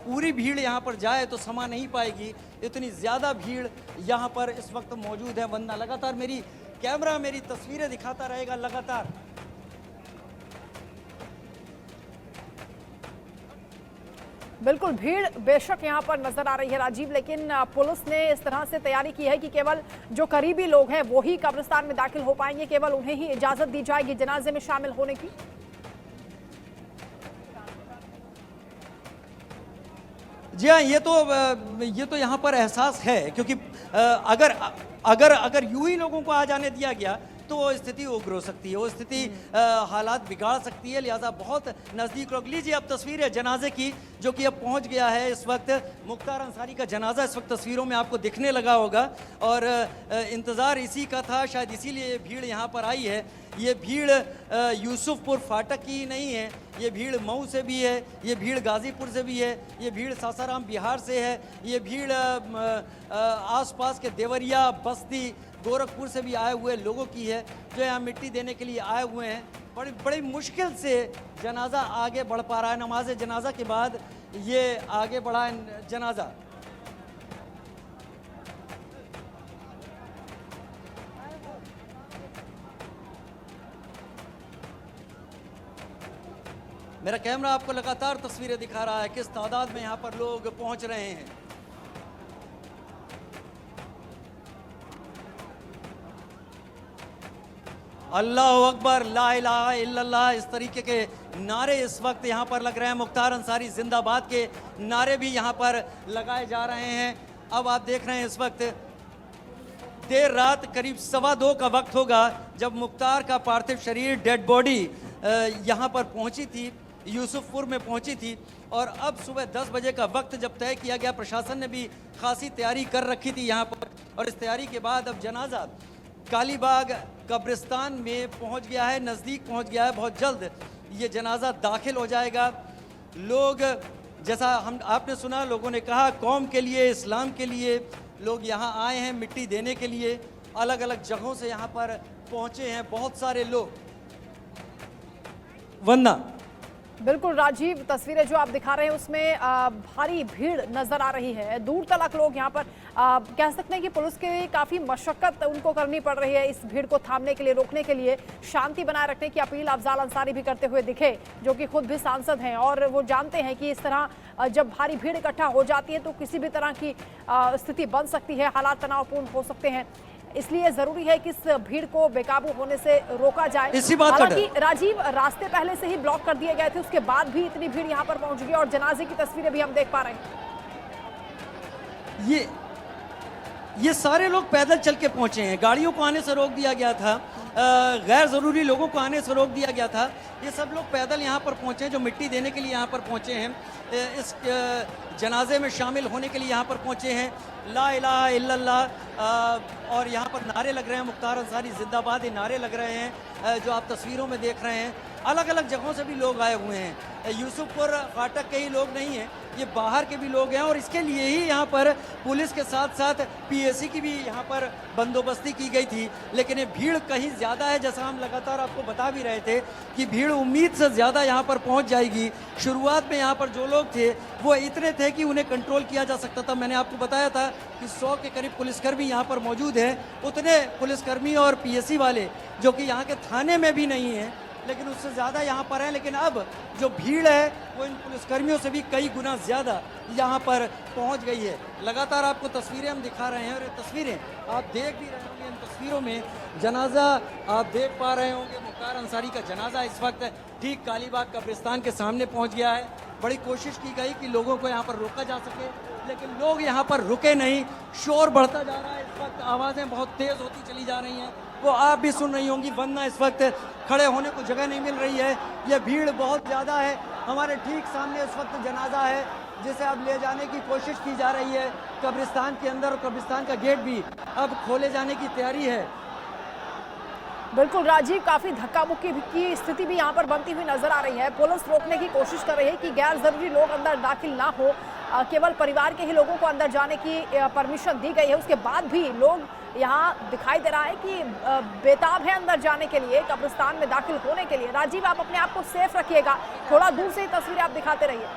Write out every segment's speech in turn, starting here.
पूरी भीड़ यहाँ पर जाए तो समा नहीं पाएगी, इतनी ज़्यादा भीड़ यहाँ पर इस वक्त मौजूद है। वंदना लगातार मेरी कैमरा मेरी तस्वीरें दिखाता रहेगा लगातार। बिल्कुल भीड़ बेशक यहाँ पर नजर आ रही है राजीव, लेकिन पुलिस ने इस तरह से तैयारी की है कि केवल जो करीबी लोग हैं वो ही कब्रिस्तान में दाखिल हो पाएंगे, केवल उन्हें ही इजाजत दी जाएगी जनाजे में शामिल होने की। जी हाँ, ये तो यहाँ पर एहसास है, क्योंकि अगर अगर अगर यूं ही लोगों को आ जाने दिया गया तो वो स्थिति उग्र हो सकती है, वो स्थिति हालात बिगाड़ सकती है। लिहाजा बहुत नज़दीक लोग। लीजिए अब तस्वीर है जनाजे की, जो कि अब पहुंच गया है इस वक्त। मुख्तार अंसारी का जनाजा इस वक्त तस्वीरों में आपको दिखने लगा होगा, और इंतज़ार इसी का था, शायद इसीलिए भीड़ यहाँ पर आई है। ये भीड़ यूसुफपुर फाटक की नहीं है, ये भीड़ मऊ से भी है, ये भीड़ गाज़ीपुर से भी है, ये भीड़ सासाराम बिहार से है, ये भीड़ आसपास के देवरिया, बस्ती, गोरखपुर से भी आए हुए लोगों की है, जो यहाँ मिट्टी देने के लिए आए हुए हैं। बड़ी मुश्किल से जनाजा आगे बढ़ पा रहा है। नमाज जनाजा के बाद ये आगे बढ़ा है जनाजा। मेरा कैमरा आपको लगातार तस्वीरें दिखा रहा है किस तादाद में यहाँ पर लोग पहुँच रहे हैं। अल्लाह अकबर, ला इलाहा इल्लल्लाह, इस तरीके के नारे इस वक्त यहाँ पर लग रहे हैं। मुख्तार अंसारी जिंदाबाद के नारे भी यहाँ पर लगाए जा रहे हैं। अब आप देख रहे हैं इस वक्त देर रात करीब 2:15 का वक्त होगा जब मुख्तार का पार्थिव शरीर, डेड बॉडी यहाँ पर पहुँची थी, यूसुफपुर में पहुँची थी। और अब सुबह 10 बजे का वक्त जब तय किया गया, प्रशासन ने भी खासी तैयारी कर रखी थी यहाँ पर, और इस तैयारी के बाद अब जनाजा कालीबाग कब्रिस्तान में पहुंच गया है, नज़दीक पहुंच गया है। बहुत जल्द ये जनाजा दाखिल हो जाएगा। लोग, जैसा आपने सुना, लोगों ने कहा कौम के लिए, इस्लाम के लिए लोग यहाँ आए हैं मिट्टी देने के लिए। अलग अलग जगहों से यहाँ पर पहुँचे हैं बहुत सारे लोग। वंदना, बिल्कुल राजीव, तस्वीरें जो आप दिखा रहे हैं उसमें भारी भीड़ नजर आ रही है। दूर तक लोग यहाँ पर कह सकते हैं कि पुलिस के काफ़ी मशक्कत उनको करनी पड़ रही है इस भीड़ को थामने के लिए, रोकने के लिए। शांति बनाए रखने की अपील अफजाल अंसारी भी करते हुए दिखे, जो कि खुद भी सांसद हैं, और वो जानते हैं कि इस तरह जब भारी भीड़ इकट्ठा हो जाती है तो किसी भी तरह की स्थिति बन सकती है, हालात तनावपूर्ण हो सकते हैं। इसलिए जरूरी है कि इस भीड़ को बेकाबू होने से रोका जाए। इसी बात हालांकि राजीव, रास्ते पहले से ही ब्लॉक कर दिए गए थे, उसके बाद भी इतनी भीड़ यहाँ पर पहुंच गई, और जनाजे की तस्वीरें भी हम देख पा रहे हैं। ये सारे लोग पैदल चल के पहुंचे हैं, गाड़ियों को आने से रोक दिया गया था, गैर ज़रूरी लोगों को आने से रोक दिया गया था। ये सब लोग पैदल यहाँ पर पहुंचे हैं, जो मिट्टी देने के लिए यहाँ पर पहुंचे हैं, इस जनाजे में शामिल होने के लिए यहाँ पर पहुंचे हैं। ला इलाहा इल्लल्लाह, और यहाँ पर नारे लग रहे हैं, मुख्तार अंसारी जिंदाबाद, ये नारे लग रहे हैं जो आप तस्वीरों में देख रहे हैं। अलग अलग जगहों से भी लोग आए हुए हैं, यूसुफपुर फाटक के ही लोग नहीं हैं, ये बाहर के भी लोग हैं। और इसके लिए ही यहाँ पर पुलिस के साथ साथ पीएसी की भी यहाँ पर बंदोबस्ती की गई थी। लेकिन ये भीड़ कहीं ज़्यादा है, जैसा हम लगातार आपको बता भी रहे थे कि भीड़ उम्मीद से ज़्यादा यहाँ पर पहुँच जाएगी। शुरुआत में यहाँ पर जो लोग थे वो इतने थे कि उन्हें कंट्रोल किया जा सकता था। मैंने आपको बताया था कि 100 के करीब पुलिसकर्मी यहाँ पर मौजूद हैं। उतने पुलिसकर्मी और पीएसी वाले जो कि यहाँ के थाने में भी नहीं हैं, लेकिन उससे ज़्यादा यहाँ पर है। लेकिन अब जो भीड़ है वो इन पुलिसकर्मियों से भी कई गुना ज़्यादा यहाँ पर पहुँच गई है। लगातार आपको तस्वीरें हम दिखा रहे हैं, और ये तस्वीरें आप देख भी रहे होंगे। इन तस्वीरों में जनाजा आप देख पा रहे होंगे। मुख्तार अंसारी का जनाजा इस वक्त ठीक कालीबाग कब्रिस्तान के सामने पहुँच गया है। बड़ी कोशिश की गई कि लोगों को यहाँ पर रोका जा सके, लेकिन लोग यहाँ पर रुके नहीं। शोर बढ़ता जा रहा है, इस वक्त आवाज़ें बहुत तेज़ होती चली जा रही हैं, वो आप भी सुन रही होंगी। वरना इस वक्त खड़े होने को जगह नहीं मिल रही है, यह भीड़ बहुत ज़्यादा है। हमारे ठीक सामने इस वक्त जनाजा है, जिसे अब ले जाने की कोशिश की जा रही है कब्रिस्तान के अंदर, और कब्रिस्तान का गेट भी अब खोले जाने की तैयारी है। बिल्कुल राजीव, काफी धक्का मुक्की की स्थिति भी यहाँ पर बनती हुई नजर आ रही है। पुलिस रोकने की कोशिश कर रही है कि गैर जरूरी लोग अंदर दाखिल ना हो, केवल परिवार के ही लोगों को अंदर जाने की परमिशन दी गई है। उसके बाद भी लोग यहाँ दिखाई दे रहा है कि बेताब है अंदर जाने के लिए, कब्रिस्तान में दाखिल होने के लिए। राजीव, आप अपने आप को सेफ रखिएगा, थोड़ा दूर से ही तस्वीरें आप दिखाते रहिए।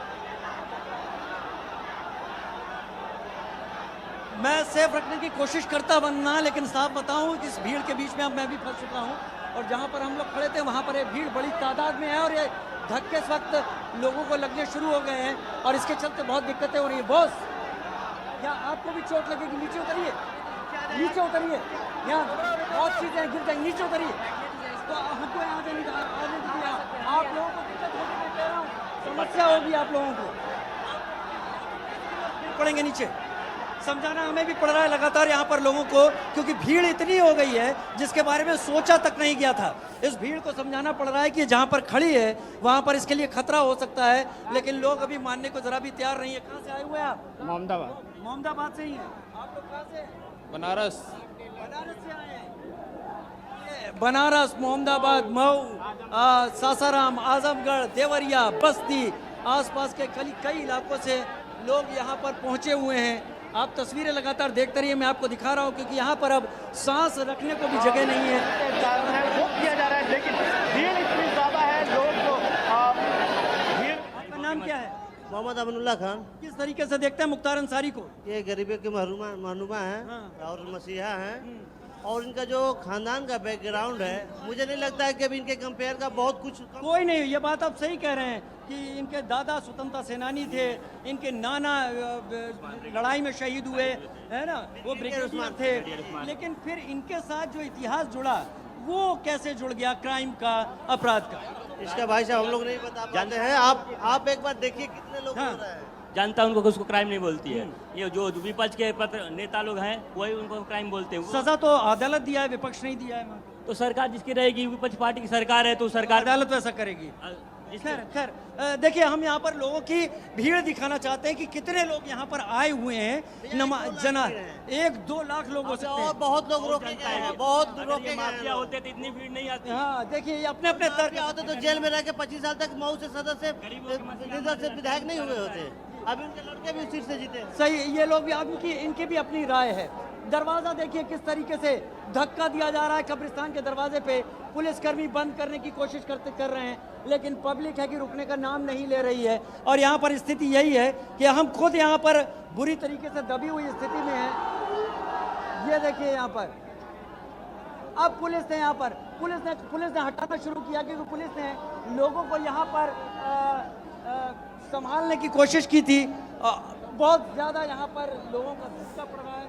मैं सेफ रखने की कोशिश करता बनना, लेकिन साफ बताऊं कि इस भीड़ के बीच में अब मैं भी फंस चुका हूं। और जहां पर हम लोग खड़े थे वहां पर एक भीड़ बड़ी तादाद में है और ये धक्के इस वक्त लोगों को लगने शुरू हो गए हैं और इसके चलते बहुत दिक्कतें हो रही है। बॉस, क्या आपको भी चोट लगेगी? नीचे उतरिए, नीचे उतरिए, यहाँ बहुत चीजें गिर जाएंगी, नीचे उतरिए। तो हमको यहाँ से आने दीजिए। आप लोगों को दिक्कत होगी, मैं कह रहा हूँ, समस्या होगी आप लोगों को, पड़ेंगे नीचे। समझाना हमें भी पड़ रहा है लगातार यहाँ पर लोगों को, क्योंकि भीड़ इतनी हो गई है जिसके बारे में सोचा तक नहीं गया था। इस भीड़ को समझाना पड़ रहा है कि जहाँ पर खड़ी है वहाँ पर इसके लिए खतरा हो सकता है, लेकिन लोग अभी मानने को जरा भी तैयार नहीं है। कहाँ से आए हुए हैं आप? मोहम्मदाबाद। मोहम्मदाबाद से ही हैं आप लोग? कहाँ से? बनारस। बनारस से आए हैं। बनारस, मोहम्मदाबाद, मऊ, सासाराम, आजमगढ़, देवरिया, बस्ती, आसपास के कई इलाकों से लोग यहाँ पर पहुँचे हुए हैं। आप तस्वीरें लगातार देखते रहिए, मैं आपको दिखा रहा हूँ, क्योंकि यहाँ पर अब सांस रखने को भी जगह नहीं है। वो किया जा रहा है, लेकिन भीड़ इतनी ज्यादा है, लोग तो भीड़। आपका नाम क्या है? मोहम्मद अमनुल्लाह खान। किस तरीके से देखते हैं मुख्तार अंसारी को? ये गरीबी के महनुमा हैं हाँ। और मसीहा हैं, और इनका जो खानदान का बैकग्राउंड है, मुझे नहीं लगता है कि अभी इनके कंपेयर का बहुत कुछ कोई नहीं। ये बात आप सही कह रहे हैं कि इनके दादा स्वतंत्रता सेनानी थे, इनके नाना लड़ाई में शहीद हुए, है ना, वो ब्रिगेडियर थे, लेकिन फिर इनके साथ जो इतिहास जुड़ा वो कैसे जुड़ गया क्राइम का, अपराध का? इसका भाई साहब हम लोग नहीं बता पाते हैं। आप एक बार देखिए कितने लोग हाँ। बोल रहे हैं। जनता उनको उसको क्राइम नहीं बोलती है। ये जो विपक्ष के नेता लोग हैं वही उनको क्राइम बोलते हैं। सजा तो अदालत दिया है, विपक्ष नहीं दिया है। तो सरकार जिसकी रहेगी, विपक्ष पार्टी की सरकार है, तो सरकार अदालत वैसा करेगी। खैर देखिए, हम यहाँ पर लोगों की भीड़ दिखाना चाहते हैं कि कितने लोग यहाँ पर आए हुए हैं। जना 1-2 लाख लोग हो सकते और हैं। बहुत लोग रोके गए हैं, बहुत अगर रोके ये गए माफिया हैं। होते तो इतनी भीड़ नहीं आती। हाँ, देखिए ये अपने अपने तर्क क्या होते तो जेल में रह के 25 साल तक मऊ से सदस्य से विधायक नहीं हुए होते। अभी उनके लड़के भी सीट से जीते हैं। सही। ये लोग भी, अब इनकी भी अपनी राय है। दरवाजा देखिए किस तरीके से धक्का दिया जा रहा है। कब्रिस्तान के दरवाजे पे पुलिसकर्मी बंद करने की कोशिश कर रहे हैं, लेकिन पब्लिक है कि रुकने का नाम नहीं ले रही है। और यहाँ पर स्थिति यही है कि हम खुद यहाँ पर बुरी तरीके से दबी हुई स्थिति में हैं। ये देखिए यहाँ पर अब पुलिस ने हटाना शुरू किया, क्योंकि पुलिस ने लोगों को यहाँ पर संभालने की कोशिश की थी। बहुत ज़्यादा यहाँ पर लोगों का धक्का पड़ रहा है,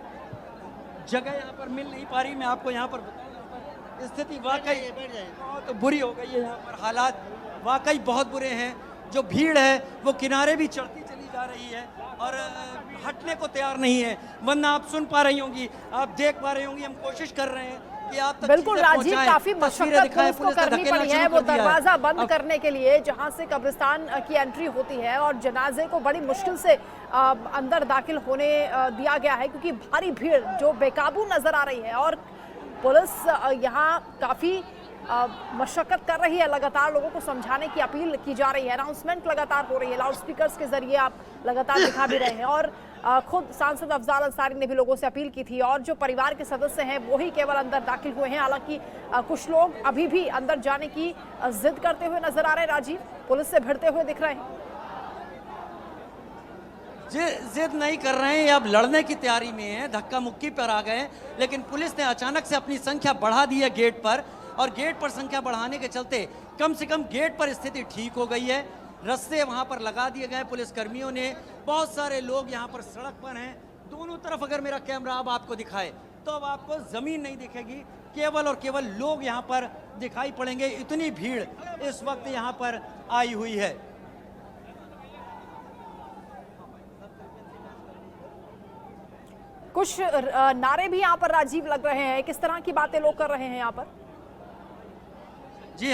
जगह यहाँ पर मिल नहीं पा रही। मैं आपको यहाँ पर बताऊँ, स्थिति वाकई बहुत बुरी हो गई है। यहाँ पर हालात वाकई बहुत बुरे हैं। जो भीड़ है वो किनारे भी चढ़ती चली जा रही है और हटने को तैयार नहीं है। वरना आप सुन पा रही होंगी, आप देख पा रही होंगी, हम कोशिश कर रहे हैं कि आप तक बिल्कुल चीजें राजीव, पहुंचाएं। काफी तस्वीरें मशक्कत दिखाएं, पुलिस को पुलिस ने करनी धकेलना पड़ी शुरू है कर वो दिया है। दरवाजा बंद अब करने के लिए, जहां से कब्रिस्तान की एंट्री होती है और जनाजे को बड़ी मुश्किल से अंदर दाखिल होने दिया गया है, क्योंकि भारी भीड़ जो बेकाबू नजर आ रही है। और पुलिस यहाँ काफी मशक्कत कर रही है, लगातार लोगों को समझाने की अपील की जा रही है, अनाउंसमेंट लगातार हो रही है, लाउड स्पीकर्स के जरिए आप लगातार दिखा भी रहे हैं। और खुद सांसद अफजाल अंसारी ने भी लोगों से अपील की थी, और जो परिवार के सदस्य हैं वो ही केवल अंदर दाखिल हुए हैं। हालांकि कुछ लोग अभी भी अंदर जाने की जिद करते हुए नजर आ रहे हैं। राजीव, पुलिस से भिड़ते हुए दिख रहे हैं। जिद नहीं कर रहे हैं, अब लड़ने की तैयारी में है, धक्का मुक्की पर आ गए। लेकिन पुलिस ने अचानक से अपनी संख्या बढ़ा दी है गेट पर, और गेट पर संख्या बढ़ाने के चलते कम से कम गेट पर स्थिति ठीक हो गई है। रस्ते वहां पर लगा दिए गए पुलिस कर्मियों ने। बहुत सारे लोग यहाँ पर सड़क पर हैं। दोनों तरफ अगर मेरा कैमरा अब आपको दिखाए तो अब आपको जमीन नहीं दिखेगी, केवल और केवल लोग यहाँ पर दिखाई पड़ेंगे। इतनी भीड़ इस वक्त यहाँ पर आई हुई है। कुछ नारे भी यहाँ पर राजीव लग रहे हैं, किस तरह की बातें लोग कर रहे हैं यहाँ पर? जी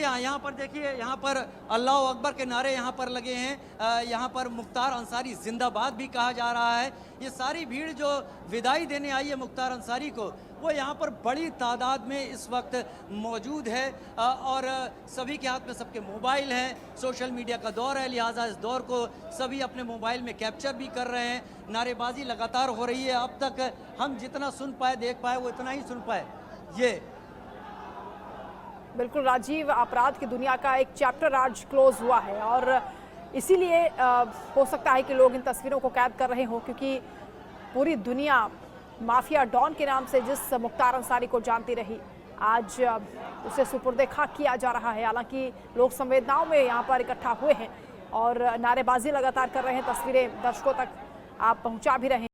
हाँ, यहाँ पर देखिए, यहाँ पर अल्लाह अकबर के नारे यहाँ पर लगे हैं। यहाँ पर मुख्तार अंसारी जिंदाबाद भी कहा जा रहा है। ये सारी भीड़ जो विदाई देने आई है मुख्तार अंसारी को, वो यहाँ पर बड़ी तादाद में इस वक्त मौजूद है। और सभी के हाथ में सबके मोबाइल हैं। सोशल मीडिया का दौर है, लिहाजा इस दौर को सभी अपने मोबाइल में कैप्चर भी कर रहे हैं। नारेबाजी लगातार हो रही है। अब तक हम जितना सुन पाए, देख पाए, वो इतना ही सुन पाए। ये बिल्कुल राजीव, अपराध की दुनिया का एक चैप्टर आज क्लोज हुआ है, और इसीलिए हो सकता है कि लोग इन तस्वीरों को कैद कर रहे हों, क्योंकि पूरी दुनिया माफिया डॉन के नाम से जिस मुख्तार अंसारी को जानती रही, आज उसे सुपुर्दे खाक किया जा रहा है। हालांकि लोग संवेदनाओं में यहाँ पर इकट्ठा हुए हैं और नारेबाजी लगातार कर रहे हैं। तस्वीरें दर्शकों तक आप पहुंचा भी रहे हैं।